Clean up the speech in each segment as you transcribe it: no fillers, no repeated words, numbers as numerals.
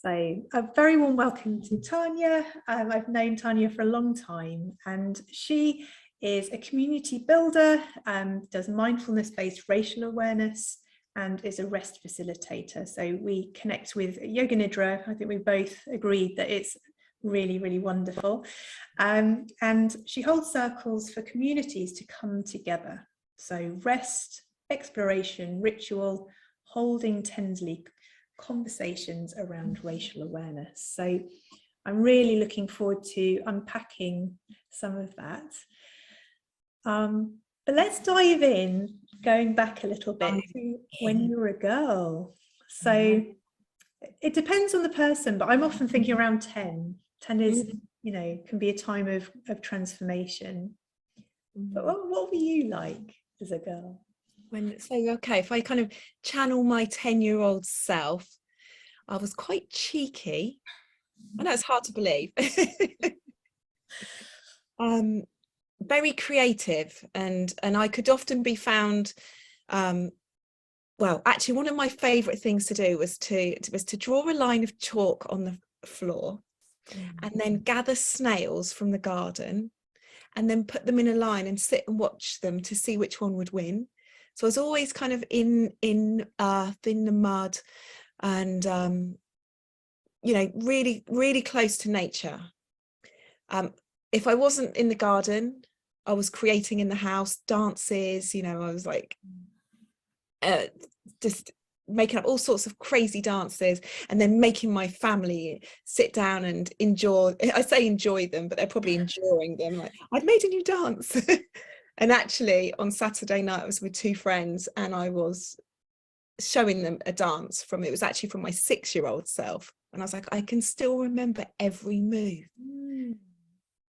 So a very warm welcome to Tanya. I've known Tanya for a long time, and she is a community builder, does mindfulness-based racial awareness, and is a rest facilitator. So we connect with Yoga Nidra. I think we both agreed that it's really, really wonderful. And she holds circles for communities to come together. So rest, exploration, ritual, holding tenderly, conversations around racial awareness. So I'm really looking forward to unpacking some of that. But let's dive in, going back a little bit to when you were a girl. So it depends on the person, but I'm often thinking around 10. 10 is, you know, can be a time of transformation. But what were you like as a girl? If I kind of channel my 10-year-old self, I was quite cheeky. I know it's hard to believe. Very creative, and I could often be found. Well, actually, one of my favourite things to do was to draw a line of chalk on the floor, and then gather snails from the garden, and then put them in a line and sit and watch them to see which one would win. So I was always kind of in earth, in the mud, and you know, really, really close to nature. If I wasn't in the garden, I was creating in the house, dances, you know, I was like just making up all sorts of crazy dances, and then making my family sit down and enjoy. I say enjoy them, but they're probably enjoying them. Like, I've made a new dance. And actually on Saturday night I was with two friends, and I was showing them a dance it was actually from my 6-year-old self, and I was like, I can still remember every move.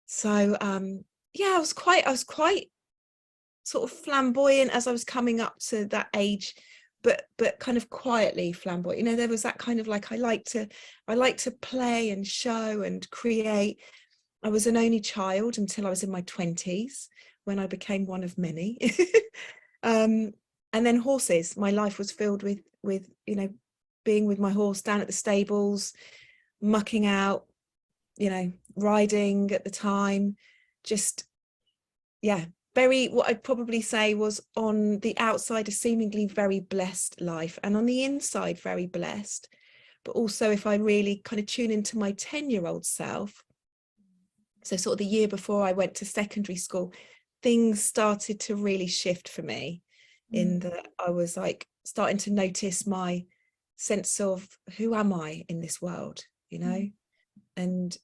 So yeah, I was quite sort of flamboyant as I was coming up to that age, but kind of quietly flamboyant. You know, there was that kind of like, I like to play and show and create. I was an only child until I was in my 20s, when I became one of many. And then horses. My life was filled with you know, being with my horse down at the stables, mucking out, you know, riding at the time. Just, yeah, very, what I'd probably say was, on the outside, a seemingly very blessed life, and on the inside very blessed. But also, if I really kind of tune into my 10-year-old self, so sort of the year before I went to secondary school, things started to really shift for me, in that I was like starting to notice my sense of, who am I in this world, you know? And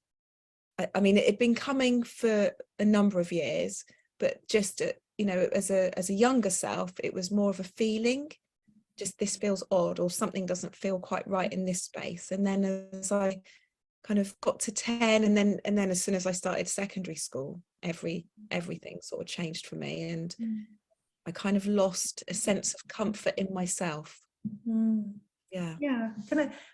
I mean, it had been coming for a number of years, but just, you know, as a younger self, it was more of a feeling, just this feels odd, or something doesn't feel quite right in this space. And then as I kind of got to 10, and then as soon as I started secondary school, everything sort of changed for me, and I kind of lost a sense of comfort in myself. Yeah.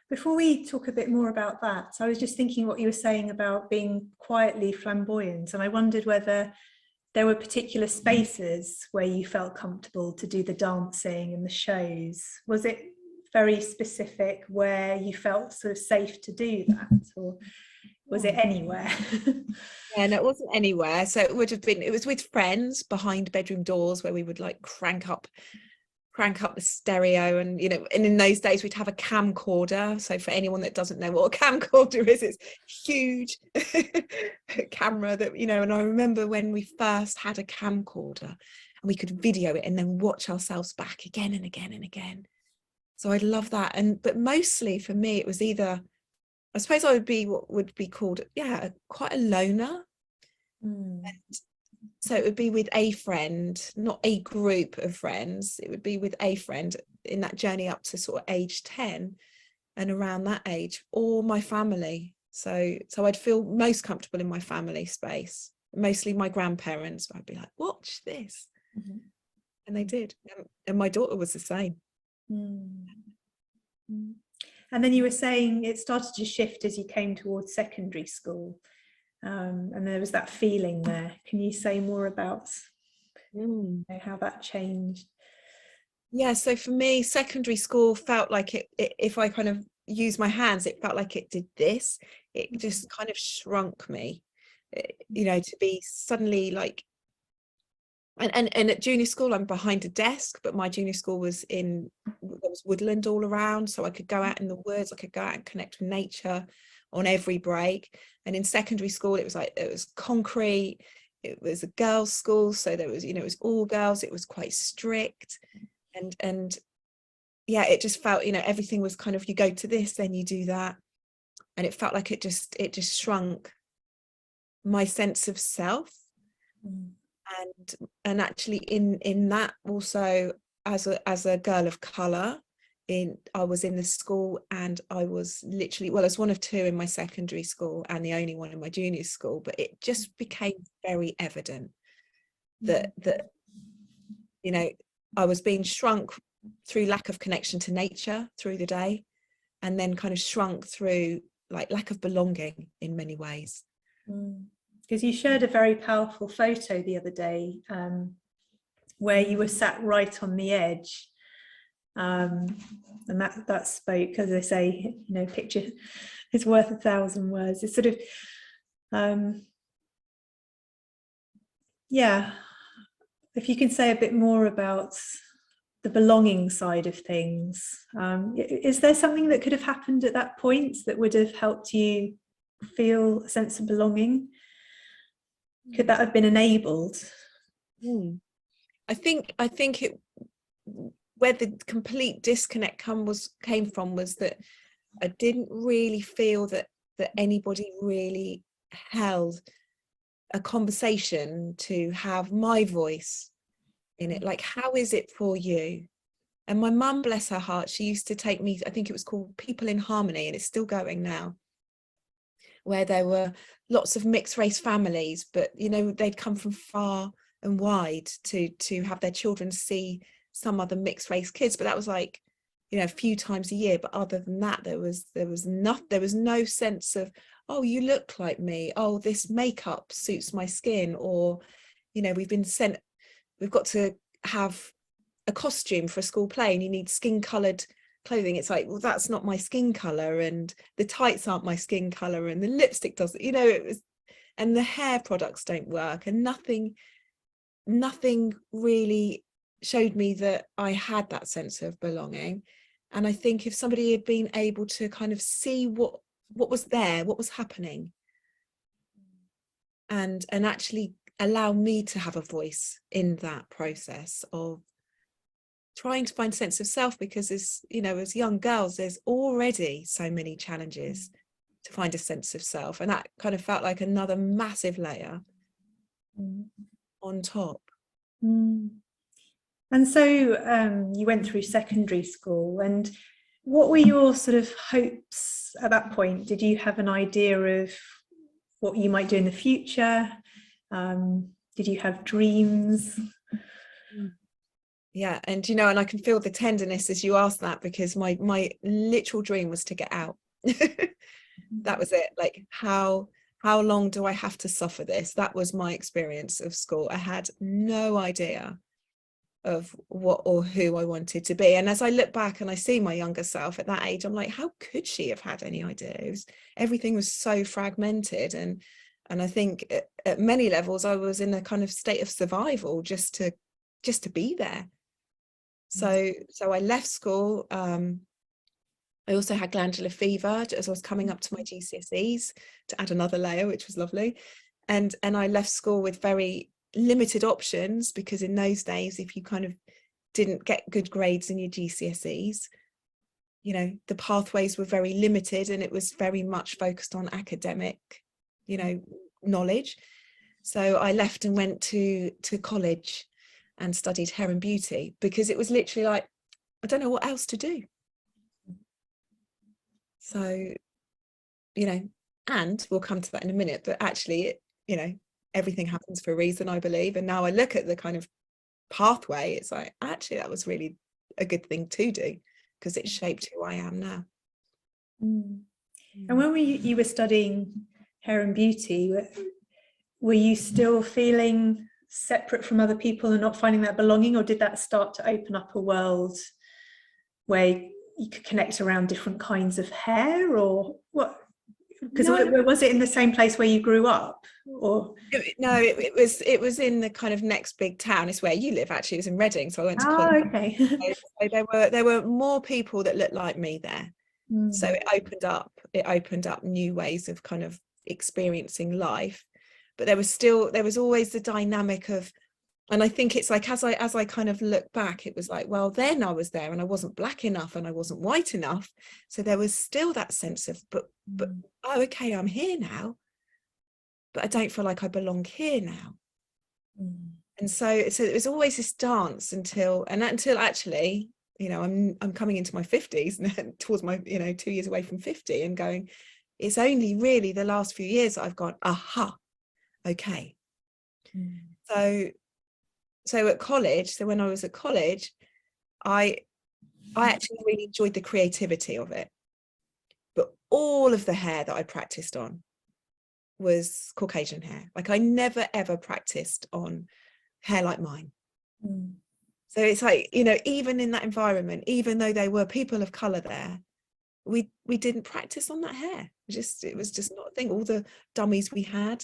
Before we talk a bit more about that, so I was just thinking what you were saying about being quietly flamboyant, and I wondered whether there were particular spaces where you felt comfortable to do the dancing and the shows. Was it very specific where you felt sort of safe to do that, or was it anywhere? Yeah, no, it wasn't anywhere. So it was with friends behind bedroom doors, where we would like crank up the stereo, and you know, and in those days we'd have a camcorder. So for anyone that doesn't know what a camcorder is, it's huge camera that, you know, and I remember when we first had a camcorder, and we could video it and then watch ourselves back again and again and again. So I'd love that. But mostly for me, it was either, I suppose I would be what would be called, quite a loner. And so it would be with a friend, not a group of friends. It would be with a friend in that journey up to sort of age 10 and around that age, or my family. So I'd feel most comfortable in my family space, mostly my grandparents. I'd be like, watch this. And they did. And my daughter was the same. And then you were saying it started to shift as you came towards secondary school, and there was that feeling there. Can you say more about how that changed? Yeah, so for me, secondary school felt like it if I kind of use my hands, it felt like it did this. It just kind of shrunk me, you know, to be suddenly like, and at junior school I'm behind a desk, but my junior school was there was woodland all around, so I could go out in the woods, I could go out and connect with nature on every break. And in secondary school it was like, it was concrete, it was a girls' school, so there was, you know, it was all girls, it was quite strict, and yeah, it just felt, you know, everything was kind of, you go to this, then you do that, and it felt like it just shrunk my sense of self. And actually in that also, as a girl of color, I was in the school, and I was literally, well, I was one of two in my secondary school and the only one in my junior school, but it just became very evident that you know, I was being shrunk through lack of connection to nature through the day, and then kind of shrunk through like lack of belonging in many ways. Because you shared a very powerful photo the other day, where you were sat right on the edge, and that spoke, as I say, you know, picture is worth 1,000 words. It's sort of yeah, if you can say a bit more about the belonging side of things. Is there something that could have happened at that point that would have helped you feel a sense of belonging? Could that have been enabled? I think it, where the complete disconnect came from was that I didn't really feel that anybody really held a conversation to have my voice in it. Like, how is it for you? And my mum, bless her heart, she used to take me, I think it was called People in Harmony, and it's still going now, where there were lots of mixed race families, but you know, they'd come from far and wide to have their children see some other mixed race kids. But that was like, you know, a few times a year. But other than that, there was no sense of, oh, you look like me, oh, this makeup suits my skin, or, you know, we've got to have a costume for a school play and you need skin colored clothing. It's like, well, that's not my skin color, and the tights aren't my skin color, and the lipstick doesn't, you know, it was, and the hair products don't work, and nothing really showed me that I had that sense of belonging. And I think if somebody had been able to kind of see what was there, what was happening, and actually allow me to have a voice in that process of trying to find a sense of self, because as you know, as young girls, there's already so many challenges to find a sense of self, and that kind of felt like another massive layer on top. And so you went through secondary school, and what were your sort of hopes at that point? Did you have an idea of what you might do in the future? Did you have dreams? Yeah, and you know, and I can feel the tenderness as you ask that, because my literal dream was to get out. That was it. Like, how long do I have to suffer this? That was my experience of school. I had no idea of what or who I wanted to be. And as I look back and I see my younger self at that age, I'm like, how could she have had any ideas? Everything was so fragmented, and I think at many levels I was in a kind of state of survival just to be there. So I left school. I also had glandular fever as I was coming up to my GCSEs, to add another layer, which was lovely. And I left school with very limited options, because in those days, if you kind of didn't get good grades in your GCSEs, you know, the pathways were very limited, and it was very much focused on academic, you know, knowledge. So I left and went to college and studied hair and beauty, because it was literally like, I don't know what else to do. So, you know, and we'll come to that in a minute, but actually, you know, everything happens for a reason, I believe. And now I look at the kind of pathway, it's like, actually, that was really a good thing to do, because it shaped who I am now. And when you were studying hair and beauty, were you still feeling separate from other people and not finding that belonging, or did that start to open up a world where you could connect around different kinds of hair, or what? Because No, was it in the same place where you grew up, or? no, it was in the kind of next big town. It's where you live, actually. It was in Reading, so I went to college. Oh, okay. So there were more people that looked like me there. So it opened up new ways of kind of experiencing life. But there was always the dynamic of, and I think it's like, as I kind of look back, it was like, well, then I was there and I wasn't black enough and I wasn't white enough. So there was still that sense of, but oh, okay, I'm here now, but I don't feel like I belong here now. And so it was always this dance until actually, you know, I'm coming into my 50s and towards my, you know, 2 years away from 50, and going, it's only really the last few years that I've gone, aha, okay. So at college, so when I was at college, I actually really enjoyed the creativity of it. But all of the hair that I practiced on was Caucasian hair. Like, I never ever practiced on hair like mine. So it's like, you know, even in that environment, even though there were people of color there, we didn't practice on that hair. It was just not a thing. All the dummies we had,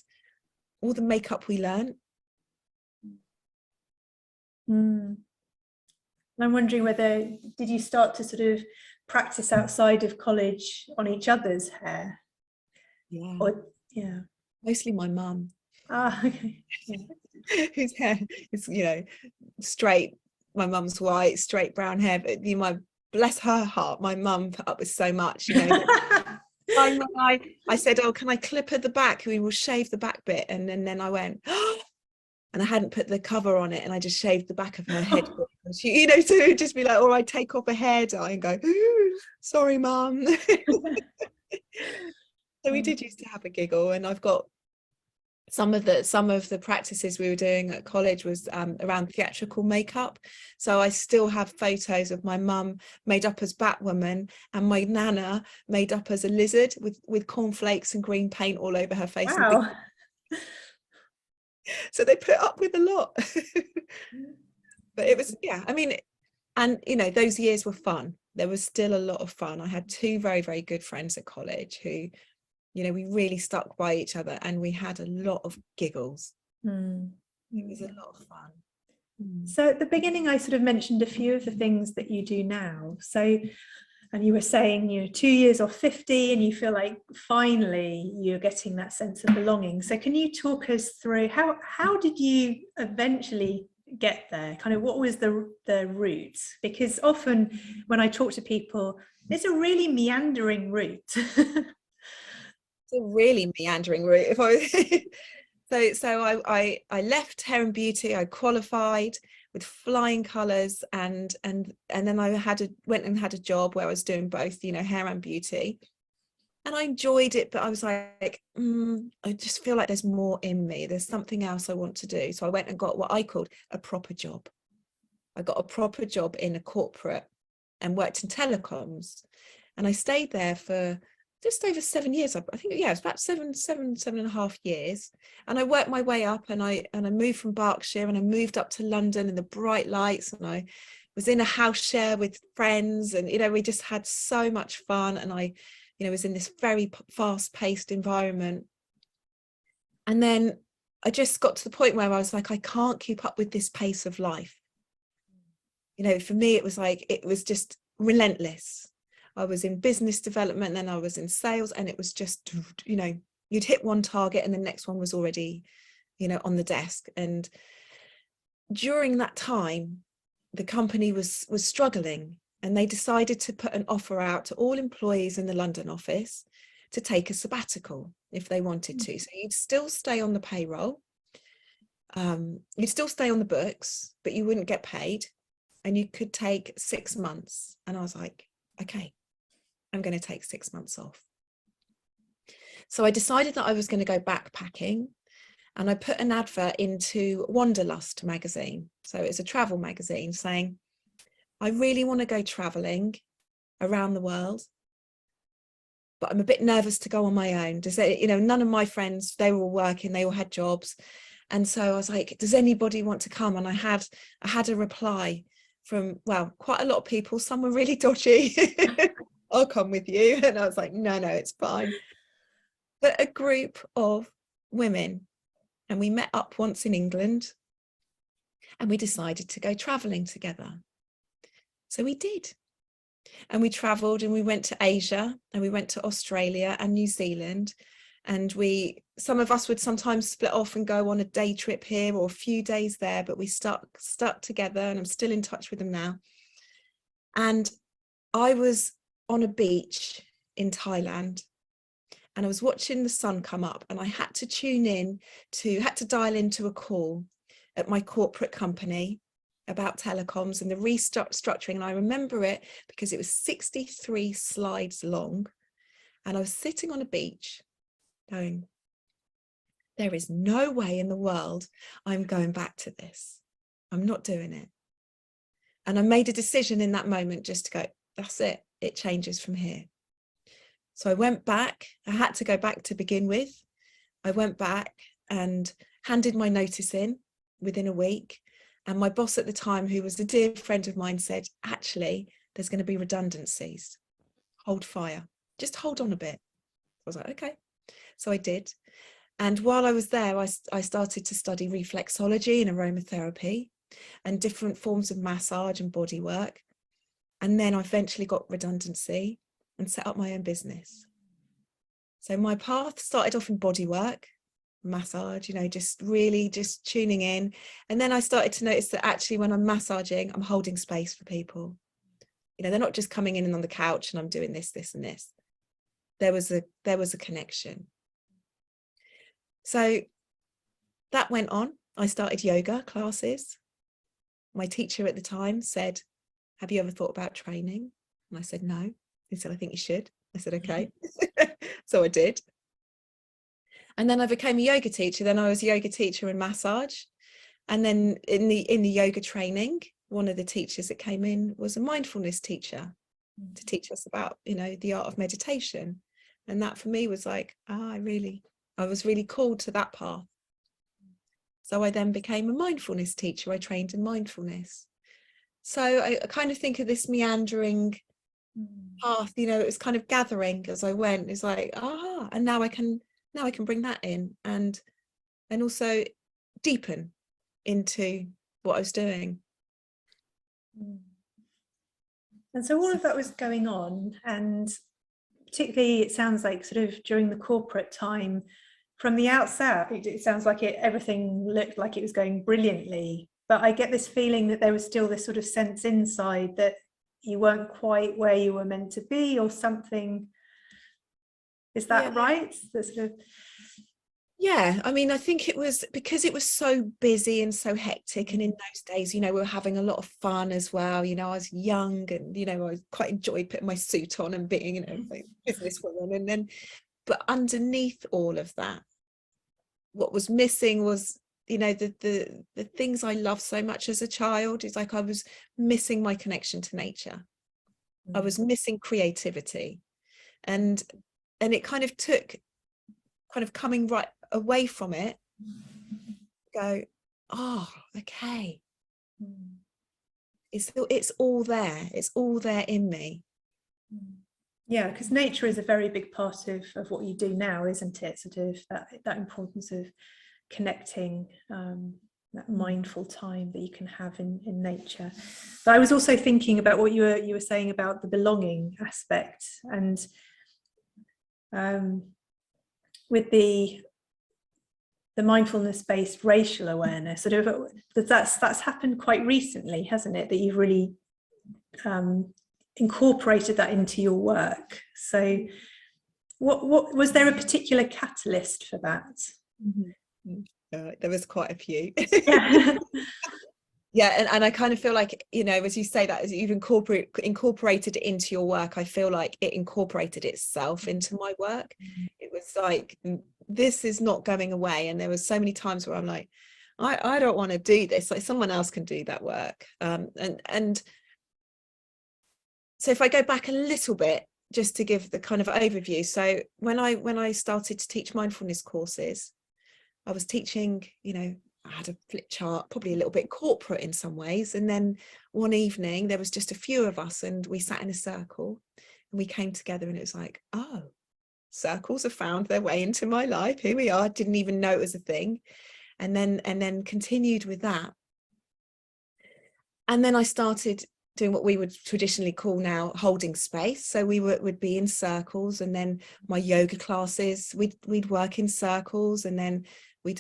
all the makeup we learned. I'm wondering whether, did you start to sort of practice outside of college on each other's hair? Yeah. Or, yeah. Mostly my mum. Ah, okay. Yeah. Whose hair is, you know, straight. My mum's white, straight brown hair. But you know, bless her heart, my mum put up with so much, you know. I said, oh, can I clip at the back? We will shave the back bit. And then I went, oh, and I hadn't put the cover on it, and I just shaved the back of her head. She, you know, to just be like, or I take off a hair dye and go, sorry, mum. So we did used to have a giggle, and I've got some of the practices we were doing at college was around theatrical makeup. So I still have photos of my mum made up as Batwoman and my nana made up as a lizard with cornflakes and green paint all over her face. Wow. So they put up with a lot. But it was, yeah, I mean, and you know, those years were fun. There was still a lot of fun. I had two very, very good friends at college who, you know, we really stuck by each other, and we had a lot of giggles. It was a lot of fun. So at the beginning, I sort of mentioned a few of the things that you do now. So, and you were saying, you know, 2 years or 50, and you feel like finally you're getting that sense of belonging. So can you talk us through how did you eventually get there? Kind of what was the route? Because often when I talk to people, it's a really meandering route. It's a really meandering route. If I so I left hair and beauty. I qualified with flying colours, and then I went and had a job where I was doing both, you know, hair and beauty, and I enjoyed it. But I was like, I just feel like there's more in me. There's something else I want to do. So I went and got what I called a proper job. I got a proper job in a corporate and worked in telecoms, and I stayed there for just over 7 years. I think, yeah, it's about seven and a half years. And I worked my way up, and I moved from Berkshire, and I moved up to London in the bright lights, and I was in a house share with friends, and, you know, we just had so much fun. And I, you know, was in this very fast-paced environment. And then I just got to the point where I was like, I can't keep up with this pace of life. You know, for me, it was like, it was just relentless. I was in business development, then I was in sales, and it was just, you know, you'd hit one target and the next one was already, you know, on the desk. And during that time, the company was struggling, and they decided to put an offer out to all employees in the London office to take a sabbatical if they wanted to. So you'd still stay on the payroll, you'd still stay on the books, but you wouldn't get paid, and you could take 6 months. And I was like, okay, I'm going to take 6 months off. So I decided that I was going to go backpacking, and I put an advert into Wanderlust magazine. So it's a travel magazine, saying, I really want to go traveling around the world, but I'm a bit nervous to go on my own. You know, none of my friends, they were all working, they all had jobs. And so I was like, does anybody want to come? And I had a reply from, well, quite a lot of people. Some were really dodgy. I'll come with you. And I was like, no, it's fine. But a group of women, and we met up once in England, and we decided to go traveling together. So we did. And we traveled, and we went to Asia, and we went to Australia and New Zealand. And some of us would sometimes split off and go on a day trip here or a few days there, but we stuck together, and I'm still in touch with them now. And I was on a beach in Thailand, and I was watching the sun come up, and I had to dial into a call at my corporate company about telecoms and the restructuring. And I remember it because it was 63 slides long, and I was sitting on a beach going, there is no way in the world I'm going back to this. I'm not doing it. And I made a decision in that moment just to go, that's it. It changes from here. So I went back. I had to go back to begin with. I went back and handed my notice in within a week. And my boss at the time, who was a dear friend of mine, said, actually, there's going to be redundancies. Hold fire. Just hold on a bit. I was like, okay. So I did. And while I was there, I started to study reflexology and aromatherapy and different forms of massage and body work. And then I eventually got redundancy and set up my own business. So my path started off in body work, massage, just really just tuning in. And then I started to notice that actually when I'm massaging, I'm holding space for people. They're not just coming in on the couch and I'm doing this, this, and this. There was a connection. So that went on. I started yoga classes. My teacher at the time said, have you ever thought about training? And I said, no. He said, I think you should. I said, okay. So I did. And then I became a yoga teacher. Then I was a yoga teacher in massage. And then in the yoga training, one of the teachers that came in was a mindfulness teacher to teach us about, the art of meditation. And that for me was like, I was really called to that path. So I then became a mindfulness teacher. I trained in mindfulness. So I kind of think of this meandering path, it was kind of gathering as I went. It's like, and now I can bring that in and also deepen into what I was doing. And so all of that was going on, and particularly it sounds like sort of during the corporate time, from the outset, it sounds like everything looked like it was going brilliantly. But I get this feeling that there was still this sort of sense inside that you weren't quite where you were meant to be or something. Is that right? Yeah, I mean, I think it was because it was so busy and so hectic. And in those days, we were having a lot of fun as well. I was young and, I quite enjoyed putting my suit on and being, like businesswoman. And then, but underneath all of that, what was missing was, the things I loved so much as a child. It's like I was missing my connection to nature. I was missing creativity. And it kind of took coming right away from it, go, okay. It's all there. It's all there in me. Yeah, because nature is a very big part of what you do now, isn't it? Sort of that importance of connecting, that mindful time that you can have in nature. But I was also thinking about what you were saying about the belonging aspect, and with the mindfulness-based racial awareness, sort of that's happened quite recently, hasn't it? That you've really incorporated that into your work. So what was there a particular catalyst for that? There was quite a few. Yeah. And I kind of feel like, as you say that, as you've incorporated it into your work, I feel like it incorporated itself into my work. It was like, this is not going away. And there was so many times where I'm like, I don't want to do this. Like someone else can do that work. And so if I go back a little bit, just to give the kind of overview. So when I started to teach mindfulness courses, I was teaching, I had a flip chart, probably a little bit corporate in some ways. And then one evening there was just a few of us and we sat in a circle and we came together, and it was like, oh, circles have found their way into my life. Here we are. Didn't even know it was a thing. And then continued with that. And then I started doing what we would traditionally call now holding space. So we would be in circles, and then my yoga classes, we'd work in circles, and then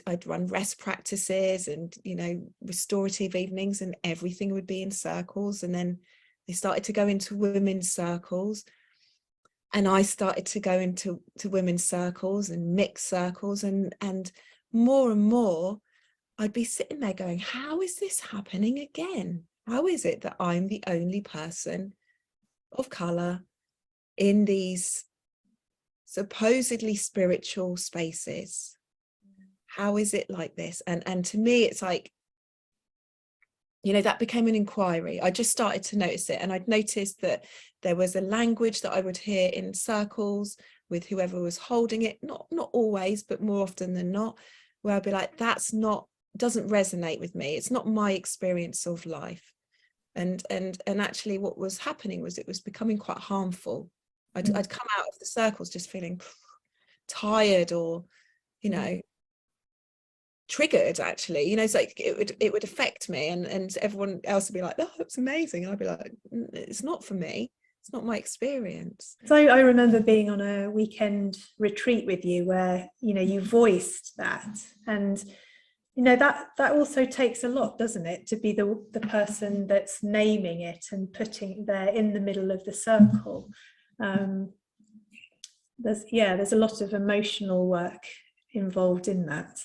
I'd run rest practices and, you know, restorative evenings, and everything would be in circles. And then they started to go into women's circles, and I started to go into women's circles and mixed circles, and more I'd be sitting there going, how is this happening again? How is it that I'm the only person of color in these supposedly spiritual spaces? How is it like this? And to me, it's like, you know, that became an inquiry. I just started to notice it, and I'd noticed that there was a language that I would hear in circles with whoever was holding it, not always, but more often than not, where I'd be like, doesn't resonate with me. It's not my experience of life. And actually what was happening was it was becoming quite harmful. I'd come out of the circles just feeling tired, or, you know, triggered, actually. You know, it's like it would affect me, and everyone else would be like, oh, that's amazing, and I'd be like, it's not for me. It's not my experience. So I remember being on a weekend retreat with you where, you know, you voiced that, and you know, that also takes a lot, doesn't it, to be the person that's naming it and putting there in the middle of the circle. There's a lot of emotional work involved in that.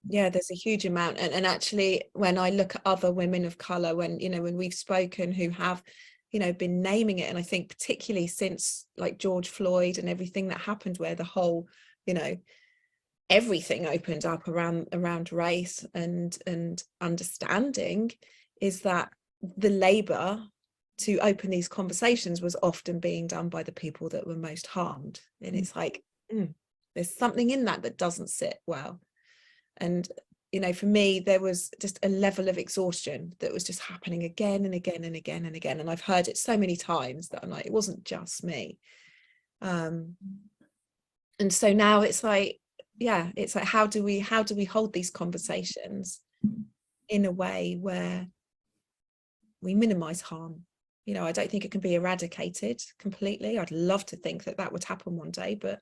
Yeah, there's a huge amount. And actually, when I look at other women of color, when we've spoken, who have, you know, been naming it, and I think particularly since like George Floyd and everything that happened, where the whole, you know, everything opened up around race and understanding, is that the labor to open these conversations was often being done by the people that were most harmed. And it's like, there's something in that doesn't sit well. And, you know, for me, there was just a level of exhaustion that was just happening again and again and again and again. And I've heard it so many times that I'm like, it wasn't just me. And so now it's like, it's like, how do we hold these conversations in a way where we minimize harm? You know, I don't think it can be eradicated completely. I'd love to think that would happen one day, but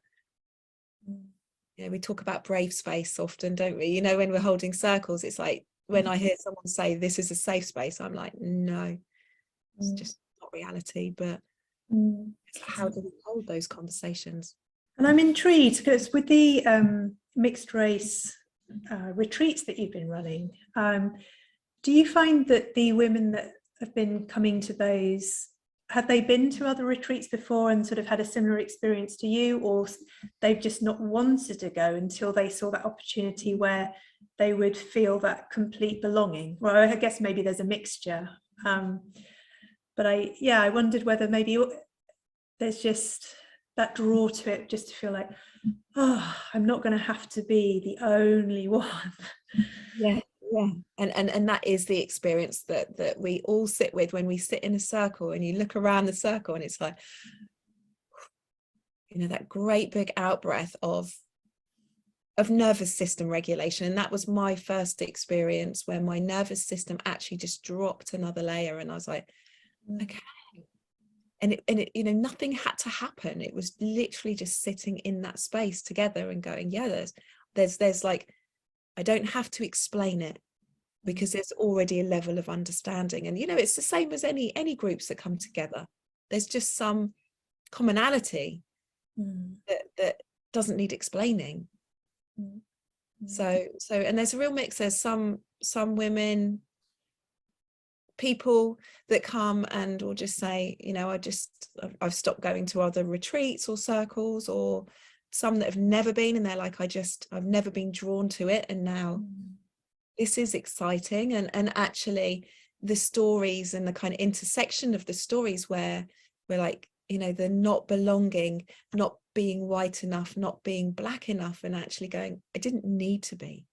you know, we talk about brave space often, don't we? You know, when we're holding circles, it's like, when I hear someone say this is a safe space, I'm like, no, it's just not reality. But it's like, how do we hold those conversations? And I'm intrigued because with the mixed race retreats that you've been running, do you find that the women that have been coming to those, have they been to other retreats before and sort of had a similar experience to you, or they've just not wanted to go until they saw that opportunity where they would feel that complete belonging? Well, I guess maybe there's a mixture, but I wondered whether maybe there's just that draw to it, just to feel like, oh, I'm not going to have to be the only one. Yeah. And that is the experience that we all sit with when we sit in a circle, and you look around the circle and it's like, you know, that great big out breath of nervous system regulation. And that was my first experience, where my nervous system actually just dropped another layer, and I was like, okay. And it, you know, nothing had to happen. It was literally just sitting in that space together and going, yeah, there's like, I don't have to explain it, because there's already a level of understanding. And, you know, it's the same as any groups that come together. There's just some commonality that doesn't need explaining. So, and there's a real mix. There's some women, people that come and will just say, you know, I've stopped going to other retreats or circles, or some that have never been, and they're like, I've never been drawn to it, and now this is exciting. And actually the stories and the kind of intersection of the stories, where we're like, you know, the not belonging, not being white enough, not being black enough, and actually going, I didn't need to be.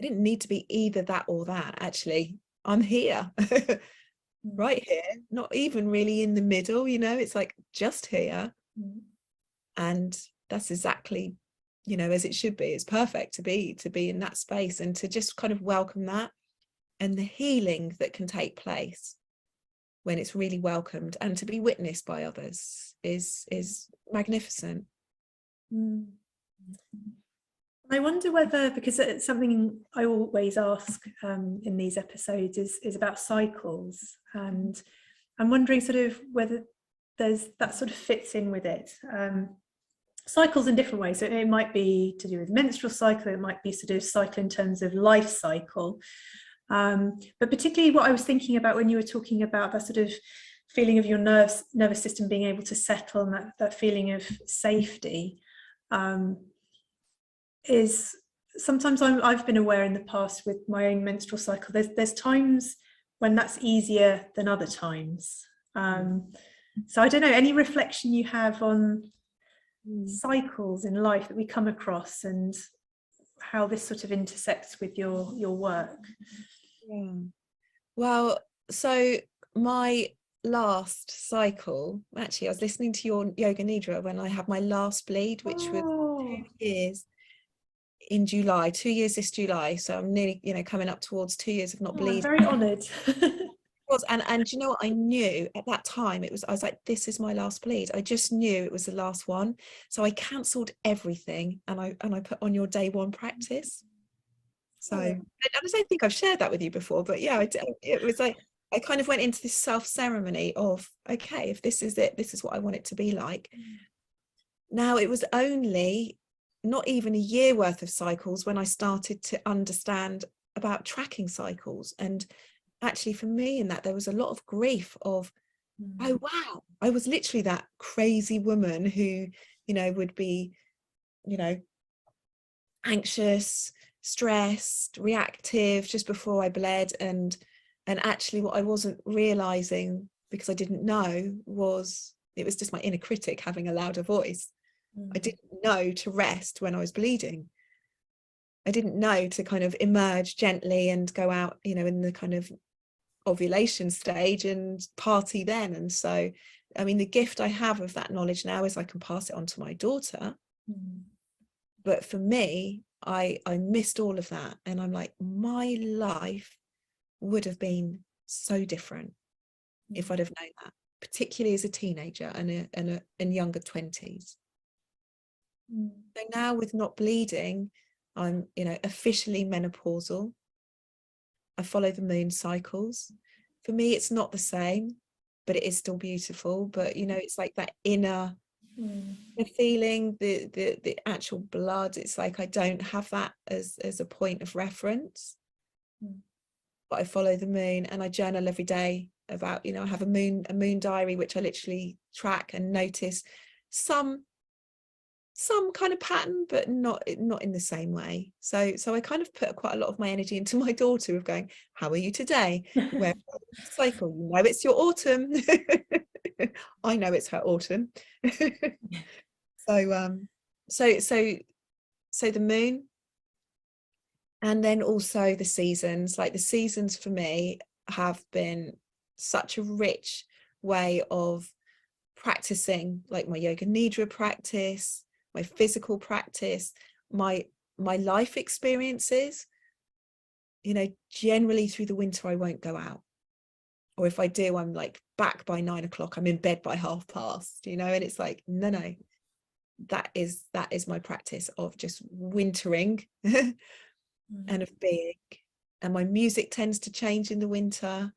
I didn't need to be either that or that. Actually, I'm here. Right here, not even really in the middle, you know, it's like just here. And that's exactly, you know, as it should be. It's perfect to be in that space, and to just kind of welcome that, and the healing that can take place when it's really welcomed and to be witnessed by others is magnificent. I wonder whether, because it's something I always ask in these episodes is about cycles, and I'm wondering sort of whether there's that sort of fits in with it. Cycles in different ways. So it might be to do with menstrual cycle, it might be sort of cycle in terms of life cycle. But particularly what I was thinking about when you were talking about that sort of feeling of your nervous system being able to settle, and that feeling of safety, is sometimes I've been aware in the past with my own menstrual cycle, there's times when that's easier than other times. So I don't know, any reflection you have on cycles in life that we come across, and how this sort of intersects with your work? Well, so my last cycle, actually I was listening to your yoga nidra when I had my last bleed, which was 2 years in July, 2 years this July. So I'm nearly, you know, coming up towards 2 years of not bleeding. I'm very honoured. And you know what, I knew at that time, I was like, this is my last bleed. I just knew it was the last one. So I cancelled everything, and I put on your day one practice. So I don't think I've shared that with you before, but yeah, it was like I kind of went into this self ceremony of, okay, if this is it, this is what I want it to be like. Now, it was only not even a year worth of cycles when I started to understand about tracking cycles. And actually for me in that, there was a lot of grief of, oh wow, I was literally that crazy woman who, you know, would be, you know, anxious, stressed, reactive just before I bled. And actually what I wasn't realizing, because I didn't know, was it was just my inner critic having a louder voice. I didn't know to rest when I was bleeding. I didn't know to kind of emerge gently and go out, you know, in the kind of ovulation stage and party then. And so, I mean, the gift I have of that knowledge now is I can pass it on to my daughter. But for me, I missed all of that. And I'm like, my life would have been so different if I'd have known that, particularly as a teenager and younger 20s. So now with not bleeding, I'm, you know, officially menopausal. I follow the moon cycles. For me, it's not the same, but it is still beautiful. But, you know, it's like that inner the feeling, the actual blood. It's like I don't have that as a point of reference. But I follow the moon, and I journal every day about, you know, I have a moon diary, which I literally track and notice some kind of pattern, but not in the same way. So I kind of put quite a lot of my energy into my daughter of going, how are you today? Where cycle? You know, it's your autumn. I know it's her autumn. So the moon, and then also the seasons. Like the seasons for me have been such a rich way of practicing, like my yoga nidra practice, my physical practice, my life experiences. You know, generally through the winter I won't go out, or if I do, I'm like back by 9 o'clock, I'm in bed by past, you know. And it's like, no, that is my practice of just wintering and of being. And my music tends to change in the winter,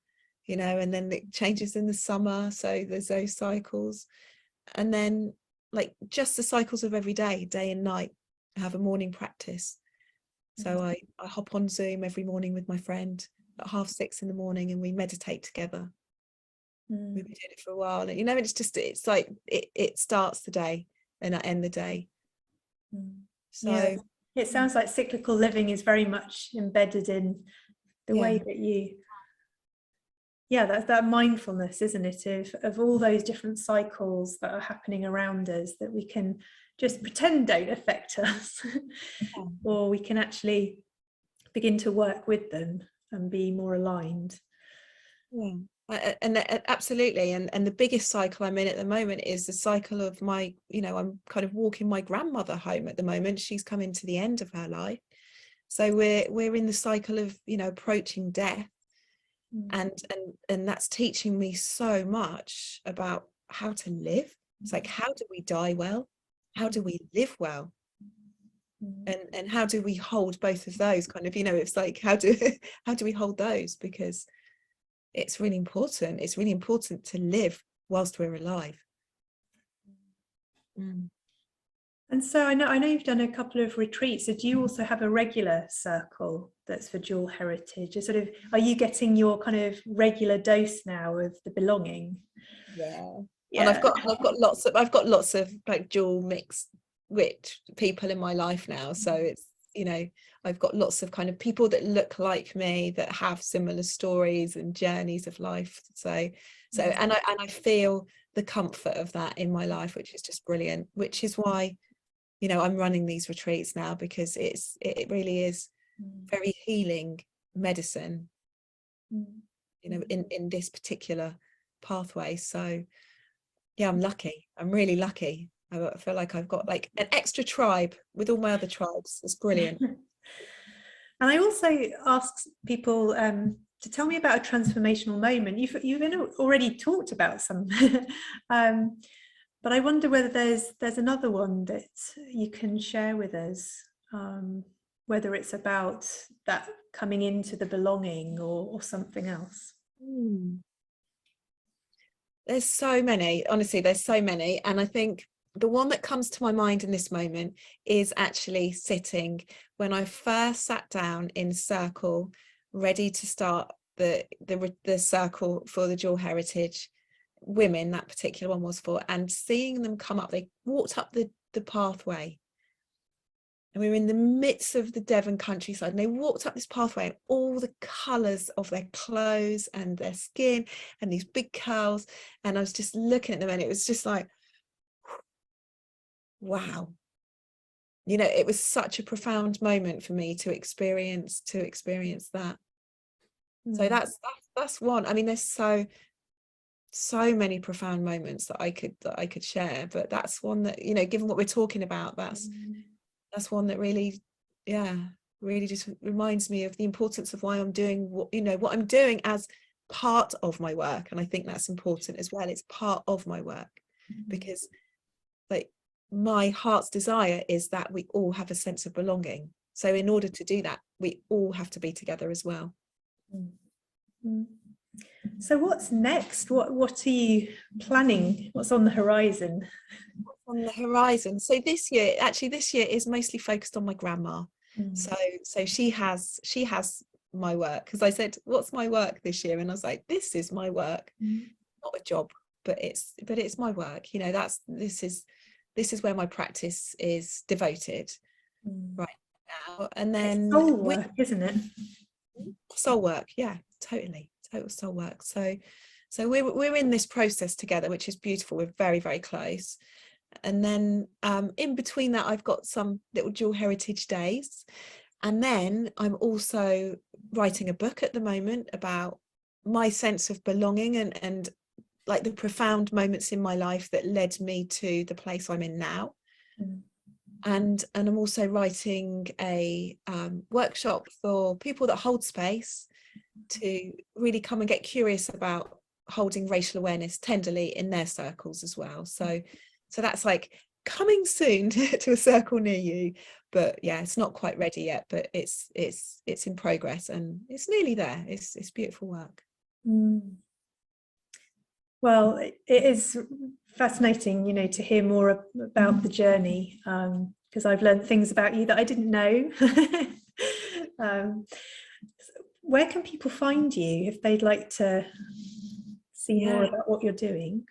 you know, and then it changes in the summer. So there's those cycles. And then like just the cycles of every day and night. I have a morning practice. So I hop on Zoom every morning with my friend at 6:30 in the morning, and we meditate together. We've been doing it for a while, and you know, it's like it starts the day and I end the day. So yeah, it sounds like cyclical living is very much embedded in the way that you, that's that mindfulness, isn't it, of all those different cycles that are happening around us that we can just pretend don't affect us. Or we can actually begin to work with them and be more aligned. Yeah. And absolutely, and the biggest cycle I'm in at the moment is the cycle of my, I'm kind of walking my grandmother home at the moment. She's coming to the end of her life, so we're in the cycle of approaching death, and that's teaching me so much about how to live. It's like, how do we die well? How do we live well? And how do we hold both of those kind of, it's like, how do we hold those? Because it's really important. It's really important to live whilst we're alive. And so I know you've done a couple of retreats. So do you also have a regular circle that's for dual heritage? Are you getting your kind of regular dose now of the belonging? Yeah. And I've got lots of like dual mixed rich people in my life now. So it's, I've got lots of kind of people that look like me, that have similar stories and journeys of life. And I feel the comfort of that in my life, which is just brilliant, which is why, I'm running these retreats now, because it really is very healing medicine, in this particular pathway. So yeah, I'm lucky. I'm really lucky. I feel like I've got like an extra tribe with all my other tribes. It's brilliant. And I also ask people to tell me about a transformational moment. You've already talked about some, but I wonder whether there's another one that you can share with us, whether it's about that coming into the belonging or something else. There's so many, honestly, there's so many. And I think the one that comes to my mind in this moment is actually sitting when I first sat down in circle, ready to start the circle for the dual heritage women, that particular one was for, and seeing them come up. They walked up the pathway, and we were in the midst of the Devon countryside, and they walked up this pathway, and all the colours of their clothes and their skin and these big curls, and I was just looking at them, and it was just like, wow, it was such a profound moment for me to experience that. So that's one. I mean, there's so many profound moments that I could share, but that's one that, given what we're talking about, that's one that really just reminds me of the importance of why I'm doing what I'm doing as part of my work. And I think that's important as well. It's part of my work, because like my heart's desire is that we all have a sense of belonging. So in order to do that, we all have to be together as well. So what's next? What are you planning? What's on the horizon? On the horizon. So this year is mostly focused on my grandma. So she has my work, because I said, what's my work this year? And I was like, this is my work, not a job, but it's my work. This is where my practice is devoted right now. And then it's soul work, isn't it? Soul work, yeah, totally, total soul work. So we're in this process together, which is beautiful. We're very, very close. And then in between that, I've got some little dual heritage days, and then I'm also writing a book at the moment about my sense of belonging and like the profound moments in my life that led me to the place I'm in now. And I'm also writing a workshop for people that hold space to really come and get curious about holding racial awareness tenderly in their circles as well. So that's like coming soon to a circle near you. But yeah, it's not quite ready yet, but it's in progress, and it's nearly there. It's beautiful work. Well, it is fascinating, to hear more about the journey, because I've learned things about you that I didn't know. Where can people find you if they'd like to see more about what you're doing?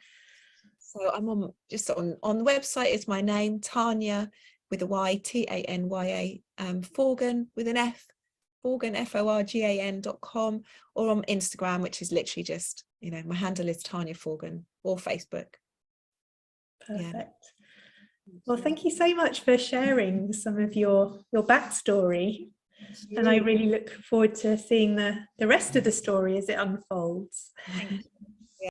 So I'm on the website is my name, Tanya with a Y, Tanya, Forgan with an F, Forgan, Forgan.com, or on Instagram, which is literally just, my handle is Tanya Forgan, or Facebook. Perfect. Yeah. Well, thank you so much for sharing some of your backstory. And I really look forward to seeing the rest of the story as it unfolds. Thank you.